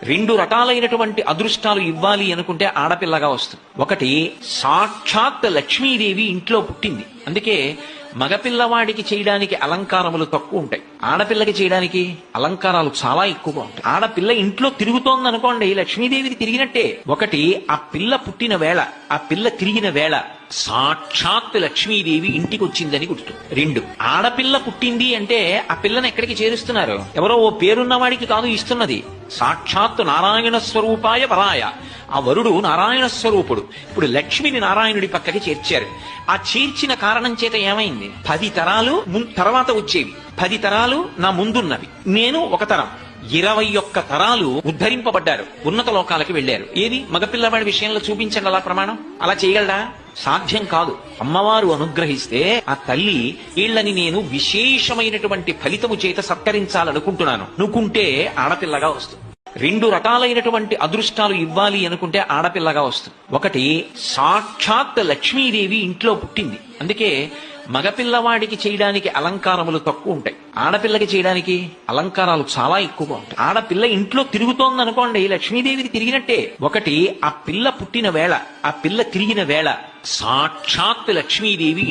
రెండు రకాలైనటువంటి అదృష్టాలు ఇవ్వాలి అనుకుంటే ఆడపిల్లగా వస్తుంది. ఒకటి, సాక్షాత్ లక్ష్మీదేవి ఇంట్లో పుట్టింది, అందుకే మగపిల్లవాడికి చేయడానికి అలంకారములు తక్కువ ఉంటాయి, ఆడపిల్లకి చేయడానికి అలంకారాలు చాలా ఎక్కువగా ఉంటాయి. ఆడపిల్ల ఇంట్లో తిరుగుతోంది అనుకోండి, లక్ష్మీదేవికి తిరిగినట్టే. ఒకటి, ఆ పిల్ల పుట్టిన వేళ, ఆ పిల్ల తిరిగిన వేళ సాక్షాత్ లక్ష్మీదేవి ఇంటికి వచ్చిందని గుర్తు. రెండు, ఆడపిల్ల పుట్టింది అంటే ఆ పిల్లని ఎక్కడికి చేరుస్తున్నారు? ఎవరో ఓ పేరున్న వాడికి కాదు ఇస్తున్నది, సాక్షాత్ నారాయణ స్వరూపాయ వరాయ. ఆ వరుడు నారాయణ స్వరూపుడు. ఇప్పుడు లక్ష్మిని నారాయణుడి పక్కకి చేర్చారు. ఆ చేర్చిన కారణం చేత ఏమైంది? 10 తరాలు తర్వాత వచ్చేవి, 10 తరాలు నా ముందున్నవి, నేను ఒక తరం, 21 తరాలు ఉద్ధరింపబడ్డారు, ఉన్నత లోకాలకి వెళ్లారు. ఏది మగపిల్లవాడి విషయంలో చూపించండి అలా ప్రమాణం. అలా చేయగలడా? సాధ్యం కాదు. అమ్మవారు అనుగ్రహిస్తే ఆ తల్లి వీళ్ళని నేను విశేషమైనటువంటి ఫలితము చేత సత్కరించాలనుకుంటున్నాను అనుకుంటే ఆడపిల్లగా వస్తుంది. రెండు రకాలైనటువంటి అదృష్టాలు ఇవ్వాలి అనుకుంటే ఆడపిల్లగా వస్తుంది. ఒకటి, సాక్షాత్ లక్ష్మీదేవి ఇంట్లో పుట్టింది, అందుకే మగపిల్లవాడికి చేయడానికి అలంకారములు తక్కువ ఉంటాయి, ఆడపిల్లకి చేయడానికి అలంకారాలు చాలా ఎక్కువగా ఉంటాయి. ఆడపిల్ల ఇంట్లో తిరుగుతోంది అనుకోండి, లక్ష్మీదేవికి తిరిగినట్టే. ఒకటి, ఆ పిల్ల పుట్టిన వేళ, ఆ పిల్ల తిరిగిన వేళ సాక్షాత్ లక్ష్మీదేవి